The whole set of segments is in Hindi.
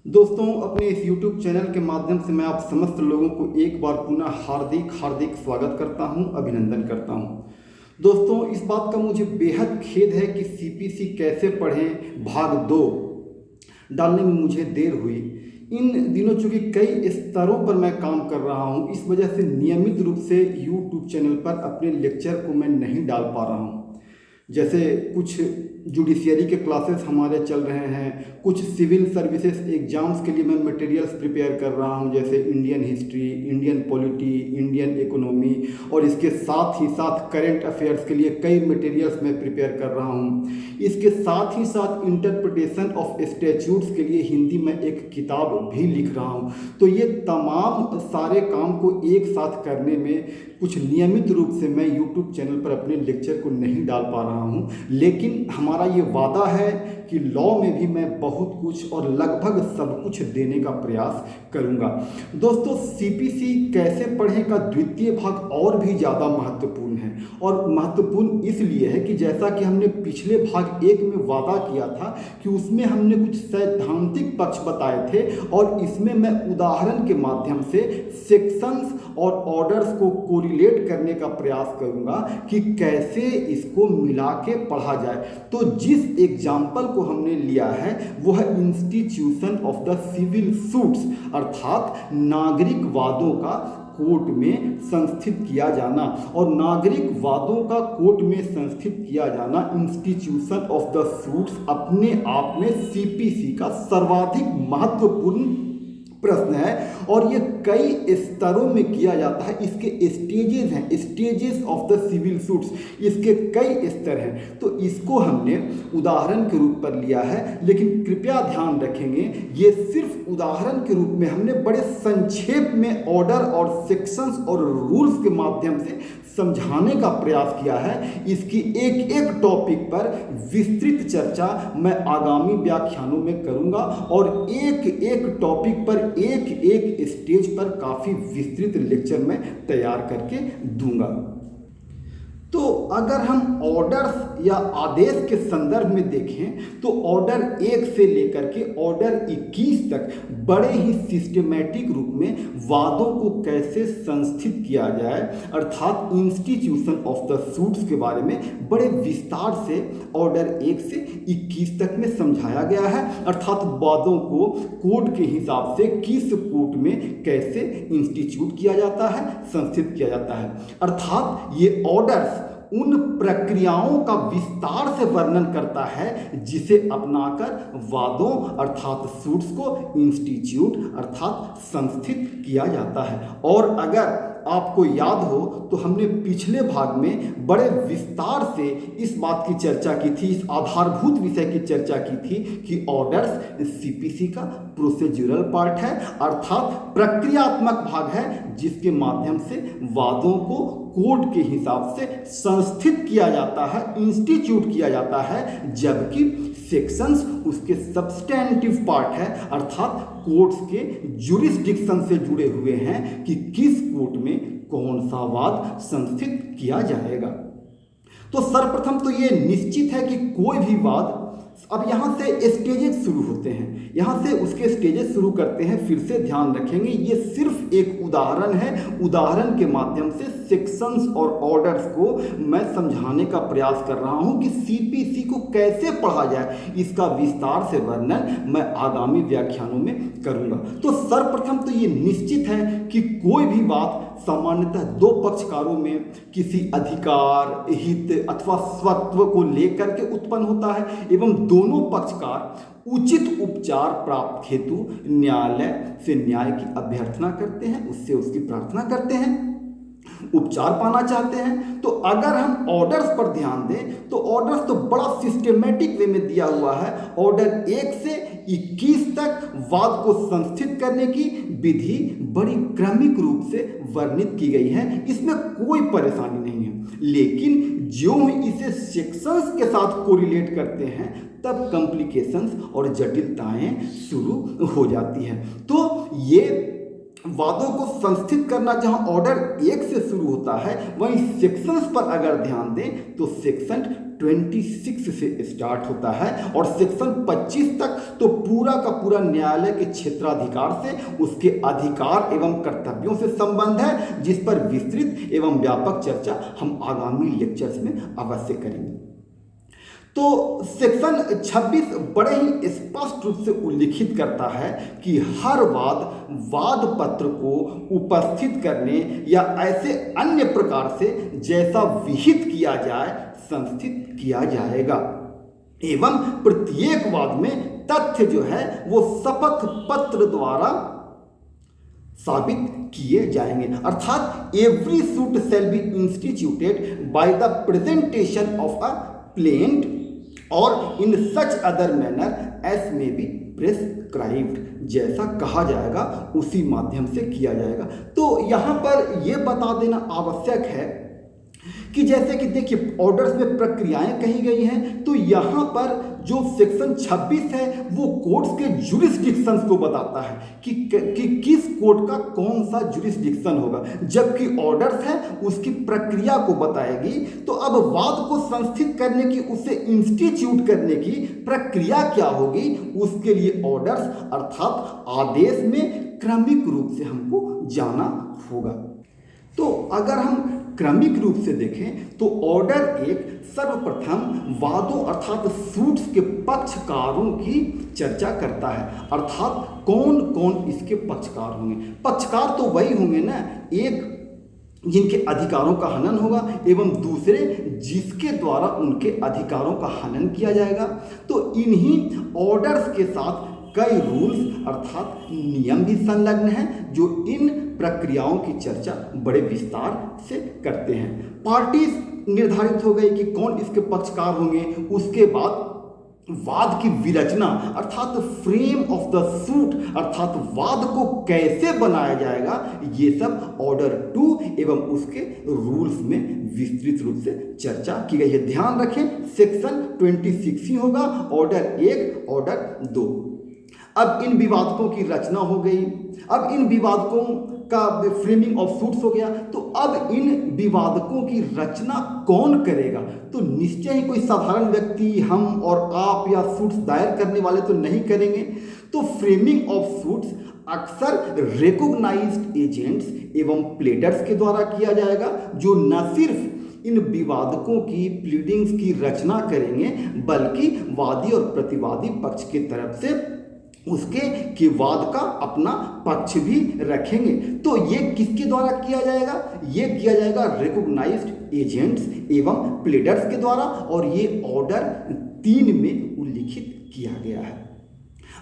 दोस्तों, अपने इस YouTube चैनल के माध्यम से मैं आप समस्त लोगों को एक बार पुनः हार्दिक हार्दिक स्वागत करता हूं, अभिनंदन करता हूं। दोस्तों, इस बात का मुझे बेहद खेद है कि CPC कैसे पढ़ें भाग 2 डालने में मुझे देर हुई। इन दिनों चूँकि कई स्तरों पर मैं काम कर रहा हूं, इस वजह से नियमित रूप से YouTube चैनल पर अपने लेक्चर को मैं नहीं डाल पा रहा हूं। जैसे कुछ जुडिशियरी के क्लासेस हमारे चल रहे हैं, कुछ सिविल सर्विसेज एग्जाम्स के लिए मैं मटेरियल्स प्रिपेयर कर रहा हूं, जैसे Indian history, Indian polity, Indian economy, और इसके साथ ही साथ करंट अफेयर्स के लिए कई मटेरियल्स मैं प्रिपेयर कर रहा हूं। इसके साथ ही साथ इंटरप्रिटेशन ऑफ स्टैट्यूट्स के लिए हिंदी में एक किताब भी लिख रहा हूं। तो ये तमाम सारे काम को एक साथ करने में कुछ नियमित रूप से मैं YouTube चैनल पर अपने लेक्चर को नहीं डाल पा रहा हूं, लेकिन हमारा ये वादा है कि लॉ में भी मैं बहुत कुछ और लगभग सब कुछ देने का प्रयास करूंगा। दोस्तों, CPC कैसे पढ़ें का द्वितीय भाग और भी ज़्यादा महत्वपूर्ण है, और महत्वपूर्ण इसलिए है कि जैसा कि हमने पिछले भाग 1 में वादा किया था कि उसमें हमने कुछ सैद्धांतिक पक्ष बताए थे, और इसमें मैं उदाहरण के माध्यम से सेक्शंस और ऑर्डर्स को कोरिलेट करने का प्रयास करूंगा कि कैसे इसको मिला के पढ़ा जाए। तो जिस एग्जाम्पल को हमने लिया है वो है institution of the civil suits, अर्थात नागरिक वादों का कोर्ट में संस्थित किया जाना। और नागरिक वादों का कोर्ट में संस्थित किया जाना, इंस्टीट्यूशन ऑफ द सूट्स, अपने आप में CPC का सर्वाधिक महत्वपूर्ण प्रश्न है, और ये कई स्तरों में किया जाता है। इसके स्टेजेस हैं, stages of the civil suits, इसके कई स्तर हैं। तो इसको हमने उदाहरण के रूप पर लिया है, लेकिन कृपया ध्यान रखेंगे ये सिर्फ उदाहरण के रूप में हमने बड़े संक्षेप में ऑर्डर और सेक्शंस और रूल्स के माध्यम से समझाने का प्रयास किया है। इसकी एक एक टॉपिक पर विस्तृत चर्चा मैं आगामी व्याख्यानों में करूंगा, और एक एक टॉपिक पर एक एक स्टेज पर काफ़ी विस्तृत लेक्चर मैं तैयार करके दूंगा। तो अगर हम ऑर्डर्स या आदेश के संदर्भ में देखें तो ऑर्डर 1 से लेकर के ऑर्डर 21 तक बड़े ही सिस्टमैटिक रूप में वादों को कैसे संस्थित किया जाए, अर्थात इंस्टीट्यूशन ऑफ द सूट्स के बारे में बड़े विस्तार से ऑर्डर 1 से 21 तक में समझाया गया है। अर्थात वादों को कोर्ट के हिसाब से किस कोर्ट में कैसे इंस्टीट्यूट किया जाता है, संस्थित किया जाता है। अर्थात ये ऑर्डर्स उन प्रक्रियाओं का विस्तार से वर्णन करता है जिसे अपनाकर वादों अर्थात सूट्स को इंस्टीट्यूट अर्थात संस्थित किया जाता है। और अगर आपको याद हो तो हमने पिछले भाग में बड़े विस्तार से इस बात की चर्चा की थी, इस आधारभूत विषय की चर्चा की थी कि ऑर्डर्स CPC का प्रोसीजरल पार्ट है, अर्थात प्रक्रियात्मक भाग है जिसके माध्यम से वादों को कोर्ट के हिसाब से संस्थित किया जाता है, इंस्टीट्यूट किया जाता है, जबकि सेक्शंस उसके सब्सटेंटिव पार्ट है, अर्थात कोर्ट्स के जुरिस्डिक्शन से जुड़े हुए हैं कि किस कोर्ट में कौन सा वाद संस्थित किया जाएगा। तो सर्वप्रथम तो ये निश्चित है कि कोई भी वाद, अब यहाँ से स्टेजेस शुरू होते हैं, यहाँ से उसके स्टेजेस शुरू करते हैं। फिर से ध्यान रखेंगे ये सिर्फ एक उदाहरण है, उदाहरण के माध्यम से सेक्शंस और ऑर्डर्स को मैं समझाने का प्रयास कर रहा हूँ कि CPC को कैसे पढ़ा जाए, इसका विस्तार से वर्णन मैं आगामी व्याख्यानों में करूँगा। तो सर्वप्रथम तो ये निश्चित है कि कोई भी बात सामान्यतः दो पक्षकारों में किसी अधिकार, हित अथवा स्वत्व को लेकर के उत्पन्न होता है, एवं दोनों पक्षकार उचित उपचार प्राप्त हेतु न्यायालय से न्याय की अभ्यर्थना करते हैं, उससे उसकी प्रार्थना करते हैं, उपचार पाना चाहते हैं। तो अगर हम ऑर्डर्स पर ध्यान दें तो ऑर्डर्स तो बड़ा सिस्टमैटिक वे में दिया हुआ है। ऑर्डर 1 से 21 तक वाद को संस्थित करने की विधि बड़ी क्रमिक रूप से वर्णित की गई है, इसमें कोई परेशानी नहीं है। लेकिन जो इसे सेक्शंस के साथ कोरिलेट करते हैं तब कॉम्प्लिकेशंस और जटिलताएं शुरू हो जाती हैं। तो ये वादों को संस्थित करना जहां ऑर्डर 1 से शुरू होता है, वहीं सेक्शंस पर अगर ध्यान दें तो सेक्शन 26 से स्टार्ट होता है और सेक्शन 25 तक तो पूरा का पूरा न्यायालय के क्षेत्राधिकार से, उसके अधिकार एवं कर्तव्यों से संबंध है, जिस पर विस्तृत एवं व्यापक चर्चा हम आगामी लेक्चर्स में अवश्य करेंगे। तो सेक्शन 26 बड़े ही स्पष्ट रूप से उल्लिखित करता है कि हर वाद पत्र को उपस्थित करने या ऐसे अन्य प्रकार से जैसा विहित किया जाए संस्थित किया जाएगा एवं प्रत्येक वाद में तथ्य जो है वो शपथ पत्र द्वारा साबित किए जाएंगे। अर्थात every suit shall be instituted by the presentation of a plaint और इन सच अदर मैनर एस में बी प्रेस्क्राइब्ड, जैसा कहा जाएगा उसी माध्यम से किया जाएगा। तो यहाँ पर यह बता देना आवश्यक है कि जैसे कि देखिए ऑर्डर्स में प्रक्रियाएं कही गई हैं, तो यहाँ पर जो सेक्शन 26 है वो कोर्ट्स के जुरिस्डिक्शंस को बताता है कि किस कोर्ट का कौन सा जुरिस्डिक्शन होगा, जबकि ऑर्डर्स है उसकी प्रक्रिया को बताएगी। तो अब वाद को संस्थित करने की, उसे इंस्टीट्यूट करने की प्रक्रिया क्या होगी, उसके लिए ऑर्डर्स अर्थात आदेश में क्रमिक रूप से हमको जाना होगा। तो अगर हम क्रमिक रूप से देखें तो ऑर्डर एक सर्वप्रथम वादों अर्थात सूट्स के पक्षकारों की चर्चा करता है। अर्थात कौन कौन इसके पक्षकार होंगे। पक्षकार तो वही होंगे ना, एक जिनके अधिकारों का हनन होगा एवं दूसरे जिसके द्वारा उनके अधिकारों का हनन किया जाएगा। तो इन्हीं ऑर्डर्स के साथ कई रूल्स अर्थात नियम भी संलग्न हैं जो इन प्रक्रियाओं की चर्चा बड़े विस्तार से करते हैं। पार्टीज निर्धारित हो गई कि कौन इसके पक्षकार होंगे। उसके बाद वाद की विरचना अर्थात फ्रेम ऑफ द सूट अर्थात वाद को कैसे बनाया जाएगा, ये सब ऑर्डर 2 एवं उसके रूल्स में विस्तृत रूप से चर्चा की गई है। ध्यान रखें सेक्शन 26 ही होगा, ऑर्डर 1 ऑर्डर 2। अब इन विवादकों की रचना हो गई। अब इन विवादकों का फ्रेमिंग ऑफ सूट्स हो गया। तो अब इन विवादकों की रचना कौन करेगा, तो निश्चय ही कोई साधारण व्यक्ति, हम और आप या सूट्स दायर करने वाले तो नहीं करेंगे। तो फ्रेमिंग ऑफ सूट्स अक्सर रिकॉग्नाइज्ड एजेंट्स एवं प्लेडर्स के द्वारा किया जाएगा, जो न सिर्फ इन विवादकों की प्लीडिंग्स की रचना करेंगे बल्कि वादी और प्रतिवादी पक्ष की तरफ से उसके वाद का अपना पक्ष भी रखेंगे। तो ये किसके द्वारा किया जाएगा, ये किया जाएगा रिकॉग्नाइज्ड एजेंट्स एवं प्लेडर्स के द्वारा, और ये ऑर्डर 3 में उल्लिखित किया गया है।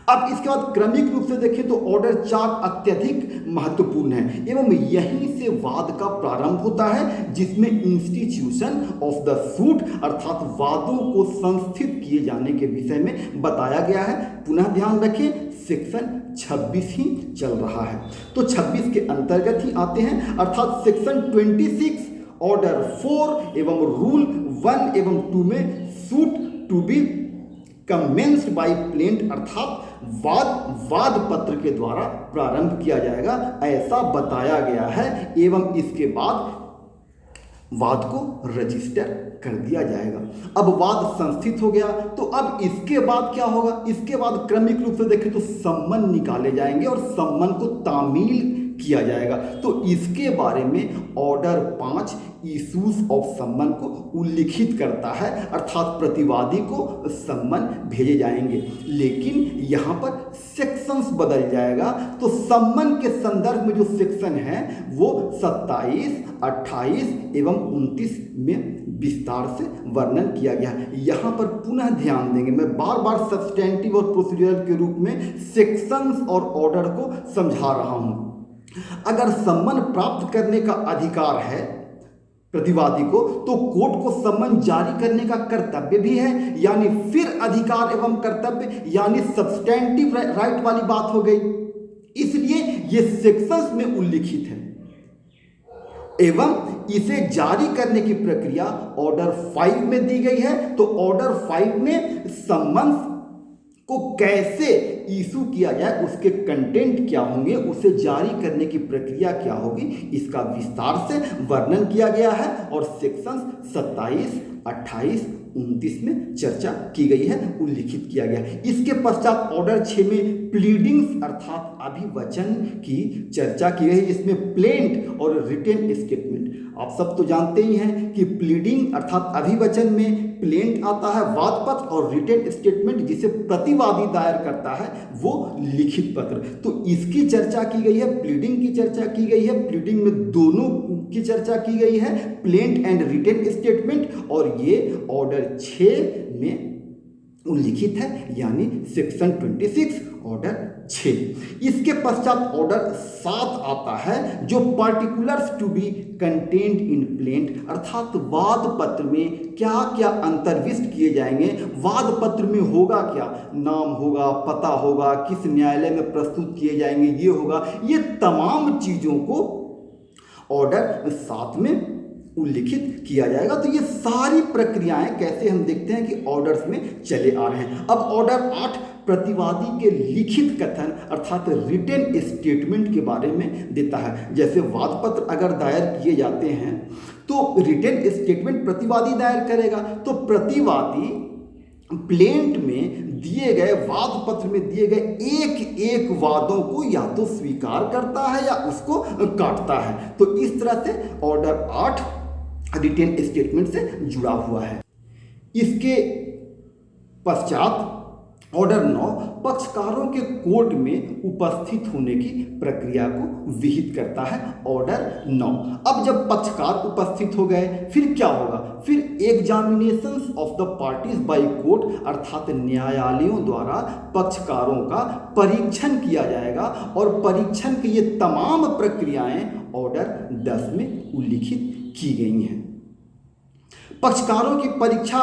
अब इसके बाद क्रमिक रूप से देखें तो ऑर्डर 4 अत्यधिक महत्वपूर्ण है एवं यहीं से वाद का प्रारंभ होता है, जिसमें इंस्टीट्यूशन ऑफ द सूट अर्थात वादों को संस्थित किए जाने के विषय में बताया गया है। पुनः ध्यान रखें सेक्शन 26 ही चल रहा है, तो 26 के अंतर्गत ही आते हैं। अर्थात सेक्शन 26 ऑर्डर 4 एवं रूल 1 एवं 2 में suit to be commenced by plaint अर्थात वाद पत्र के द्वारा प्रारंभ किया जाएगा, ऐसा बताया गया है। एवं इसके बाद वाद को रजिस्टर कर दिया जाएगा। अब वाद संस्थित हो गया, तो अब इसके बाद क्या होगा, इसके बाद क्रमिक रूप से देखें तो सम्मन निकाले जाएंगे और सम्मन को तामील किया जाएगा। तो इसके बारे में ऑर्डर 5 इशूज ऑफ सम्मन को उल्लिखित करता है, अर्थात प्रतिवादी को सम्मन भेजे जाएंगे। लेकिन यहाँ पर सेक्शंस बदल जाएगा, तो सम्मन के संदर्भ में जो सेक्शन है वो 27, 28 एवं 29 में विस्तार से वर्णन किया गया है। यहाँ पर पुनः ध्यान देंगे, मैं बार बार सब्सटेंटिव और प्रोसीड्यूरल के रूप में सेक्शंस और ऑर्डर को समझा रहा हूँ। अगर सम्मन प्राप्त करने का अधिकार है प्रतिवादी को, तो कोर्ट को सम्मन जारी करने का कर्तव्य भी है, यानी फिर अधिकार एवं कर्तव्य यानी सब्सटेंटिव राइट वाली बात हो गई। इसलिए ये सेक्शंस में उल्लिखित है एवं इसे जारी करने की प्रक्रिया ऑर्डर 5 में दी गई है। तो ऑर्डर 5 में सम्मन को कैसे इशू किया जाए, उसके कंटेंट क्या होंगे, उसे जारी करने की प्रक्रिया क्या होगी, इसका विस्तार से वर्णन किया गया है। और सेक्शन 27, 28, 29 में चर्चा की गई है, उल्लिखित किया गया है। इसके पश्चात ऑर्डर 6 में प्लीडिंग्स अर्थात अभिवचन की चर्चा की गई। इसमें प्लेंट और रिटेन स्टेटमेंट, आप सब तो जानते ही हैं कि प्लीडिंग अर्थात अभिवचन में प्लेंट आता है वाद पत्र, और रिटेन स्टेटमेंट जिसे प्रतिवादी दायर करता है वो लिखित पत्र। तो इसकी चर्चा की गई है, प्लीडिंग की चर्चा की गई है, प्लीडिंग में दोनों की चर्चा की गई है, प्लेंट एंड रिटेन स्टेटमेंट, और ये ऑर्डर 6 में उल्लिखित है, यानी सेक्शन 26 ऑर्डर 6। इसके पश्चात ऑर्डर 7 आता है जो particulars to be content in plaint, अर्थात वाद पत्र में क्या क्या अंतर्विष्ट किए जाएंगे, वाद पत्र में होगा क्या, नाम होगा, पता होगा, किस न्यायालय में प्रस्तुत किए जाएंगे, ये होगा, ये तमाम चीज़ों को ऑर्डर 7 में उल्लिखित किया जाएगा। तो ये सारी प्रक्रियाएं कैसे हम देखते हैं कि ऑर्डर्स में चले आ रहे हैं। अब ऑर्डर 8 प्रतिवादी के लिखित कथन अर्थात रिटेन स्टेटमेंट के बारे में देता है। जैसे वाद पत्र अगर दायर किए जाते हैं तो रिटेन स्टेटमेंट प्रतिवादी दायर करेगा, तो प्रतिवादी प्लेंट में दिए गए वाद पत्र में दिए गए एक एक वादों को या तो स्वीकार करता है या उसको काटता है। तो इस तरह से ऑर्डर 8 रिटेन स्टेटमेंट से जुड़ा हुआ है। इसके पश्चात ऑर्डर 9 पक्षकारों के कोर्ट में उपस्थित होने की प्रक्रिया को विहित करता है। ऑर्डर 9, अब जब पक्षकार उपस्थित हो गए फिर क्या होगा, फिर examinations of the parties by court अर्थात न्यायालयों द्वारा पक्षकारों का परीक्षण किया जाएगा, और परीक्षण की ये तमाम प्रक्रियाएं ऑर्डर 10 में उल्लिखित की गई हैं। पक्षकारों की परीक्षा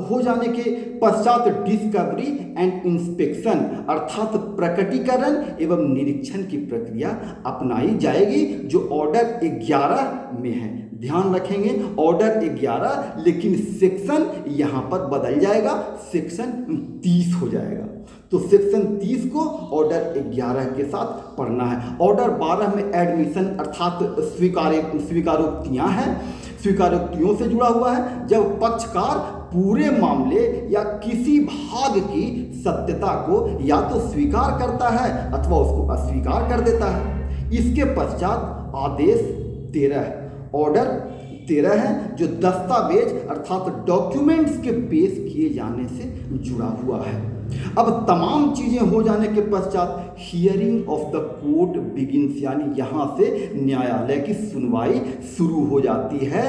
हो जाने के पश्चात डिस्कवरी एंड इंस्पेक्शन अर्थात प्रकटीकरण एवं निरीक्षण की प्रक्रिया अपनाई जाएगी, जो ऑर्डर 11 में है। ध्यान रखेंगे ऑर्डर 11, लेकिन सेक्शन यहाँ पर बदल जाएगा, सेक्शन 30 हो जाएगा। तो सेक्शन 30 को ऑर्डर 11 के साथ पढ़ना है। ऑर्डर 12 में एडमिशन अर्थात स्वीकारोक्तियाँ हैं, स्वीकारोक्तियों से जुड़ा हुआ है। जब पक्षकार पूरे मामले या किसी भाग की सत्यता को या तो स्वीकार करता है अथवा उसको अस्वीकार कर देता है। इसके पश्चात आदेश 13 ऑर्डर 13 है जो दस्तावेज अर्थात डॉक्यूमेंट्स के पेश किए जाने से जुड़ा हुआ है। अब तमाम चीज़ें हो जाने के पश्चात hearing of the court begins, यानी यहाँ से न्यायालय की सुनवाई शुरू हो जाती है।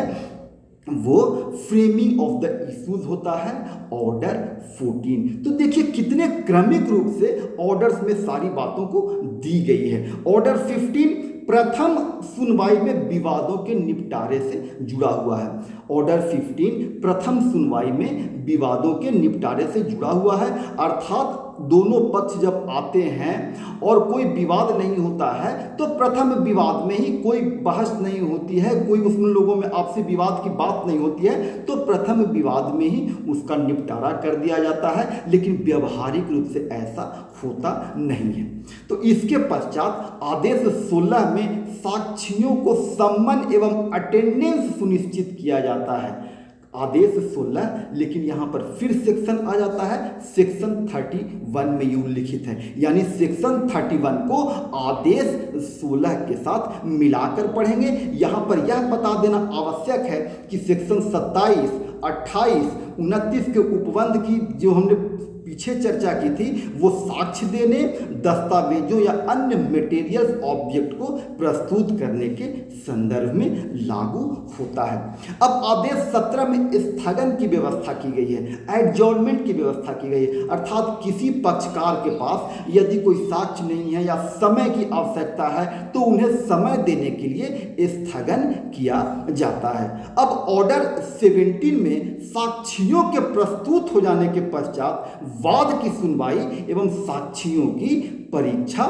वो फ्रेमिंग ऑफ द इश्यूज होता है ऑर्डर 14। तो देखिए कितने क्रमिक रूप से ऑर्डर्स में सारी बातों को दी गई है। ऑर्डर 15 प्रथम सुनवाई में विवादों के निपटारे से जुड़ा हुआ है। ऑर्डर 15 प्रथम सुनवाई में विवादों के निपटारे से जुड़ा हुआ है, अर्थात दोनों पक्ष जब आते हैं और कोई विवाद नहीं होता है तो प्रथम विवाद में ही कोई बहस नहीं होती है, कोई उसमें लोगों में आपसी विवाद की बात नहीं होती है, तो प्रथम विवाद में ही उसका निपटारा कर दिया जाता है। लेकिन व्यवहारिक रूप से ऐसा होता नहीं है। तो इसके पश्चात आदेश 16 में साक्षियों को सम्मन एवं अटेंडेंस सुनिश्चित किया जाता है। आदेश 16, लेकिन यहाँ पर फिर सेक्शन आ जाता है, सेक्शन 31 में ये उल्लिखित है, यानी सेक्शन 31 को आदेश 16 के साथ मिलाकर पढ़ेंगे। यहाँ पर यह बता देना आवश्यक है कि सेक्शन 27, 28, 29 के उपबंध की जो हमने पीछे चर्चा की थी वो साक्ष्य देने, दस्तावेजों या अन्य मटेरियल्स ऑब्जेक्ट को प्रस्तुत करने के संदर्भ में लागू होता है। अब आदेश 17 में स्थगन की व्यवस्था की गई है, एडजॉर्नमेंट की व्यवस्था की गई है, अर्थात किसी पक्षकार के पास यदि कोई साक्ष्य नहीं है या समय की आवश्यकता है तो उन्हें समय देने के लिए स्थगन किया जाता है। अब ऑर्डर 17 में साक्षियों के प्रस्तुत हो जाने के पश्चात वाद की सुनवाई एवं साक्षियों की परीक्षा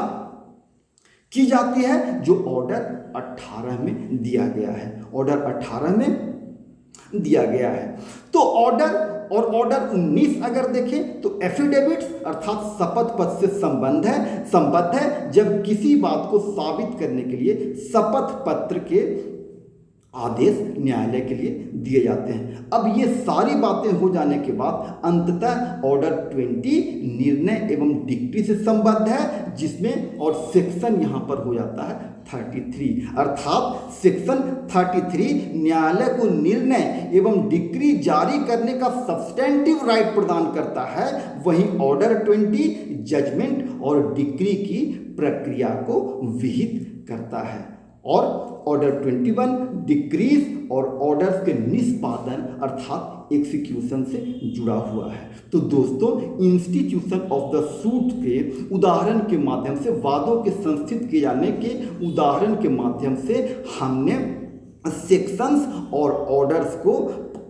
की जाती है, जो ऑर्डर 18 में दिया गया है। ऑर्डर 18 में दिया गया है। तो ऑर्डर 19 अगर देखें तो एफिडेविट्स अर्थात शपथ पत्र से संबद्ध है जब किसी बात को साबित करने के लिए शपथ पत्र के आदेश न्यायालय के लिए दिए जाते हैं। अब ये सारी बातें हो जाने के बाद अंततः ऑर्डर 20 निर्णय एवं डिक्री से संबद्ध है, जिसमें और सेक्शन यहाँ पर हो जाता है 33, अर्थात सेक्शन 33 न्यायालय को निर्णय एवं डिक्री जारी करने का सब्सटेंटिव राइट प्रदान करता है। वहीं ऑर्डर 20 जजमेंट और डिक्री की प्रक्रिया को विहित करता है। और ऑर्डर 21 डिक्रीज और ऑर्डर्स के निष्पादन अर्थात एग्जीक्यूशन से जुड़ा हुआ है। तो दोस्तों, इंस्टीट्यूशन ऑफ द सूट के उदाहरण के माध्यम से, वादों के संस्थित किए जाने के उदाहरण के माध्यम से हमने सेक्शंस और ऑर्डर्स को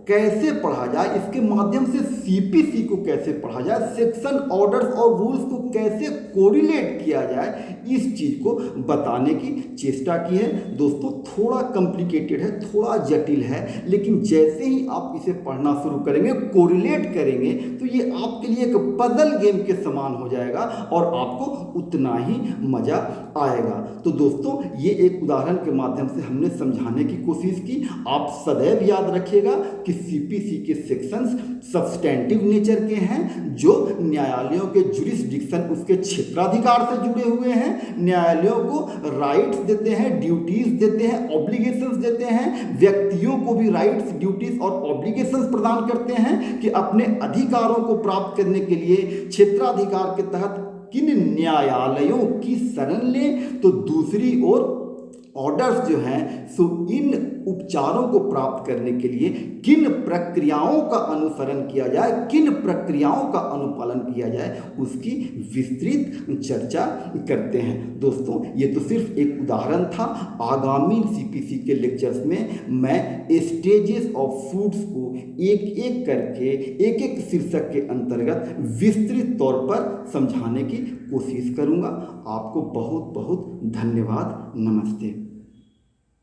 कैसे पढ़ा जाए, इसके माध्यम से सीपीसी को कैसे पढ़ा जाए, सेक्शन ऑर्डर्स और रूल्स को कैसे कोरिलेट किया जाए, इस चीज़ को बताने की चेष्टा की है। दोस्तों, थोड़ा कॉम्प्लिकेटेड है, थोड़ा जटिल है, लेकिन जैसे ही आप इसे पढ़ना शुरू करेंगे, कोरिलेट करेंगे, तो ये आपके लिए एक पजल गेम के समान हो जाएगा और आपको उतना ही मज़ा आएगा। तो दोस्तों, ये एक उदाहरण के माध्यम से हमने समझाने की कोशिश की। आप सदैव याद रखिएगा कि सीपीसी के सेक्शंस सब्सटेंटिव नेचर के हैं, जो न्यायालयों के जुरिस्डिक्शन, उसके क्षेत्राधिकार से जुड़े हुए हैं। न्यायालयों को राइट्स देते हैं, ड्यूटीज देते हैं, ऑब्लिगेशंस देते हैं। व्यक्तियों को भी राइट्स, ड्यूटीज और ऑब्लिगेशंस प्रदान करते हैं कि अपने अधिकारों को प्राप्त करने के लिए क्षेत्राधिकार के तहत किन न्यायालयों की शरण लें। तो दूसरी ओर ऑर्डर्स जो हैं सो इन उपचारों को प्राप्त करने के लिए किन प्रक्रियाओं का अनुसरण किया जाए, किन प्रक्रियाओं का अनुपालन किया जाए, उसकी विस्तृत चर्चा करते हैं। दोस्तों, ये तो सिर्फ एक उदाहरण था। आगामी सीपीसी के लेक्चर्स में मैं स्टेजेस ऑफ सूट्स को एक एक करके, एक एक शीर्षक के अंतर्गत विस्तृत तौर पर समझाने की कोशिश करूंगा। आपको बहुत बहुत धन्यवाद। नमस्ते।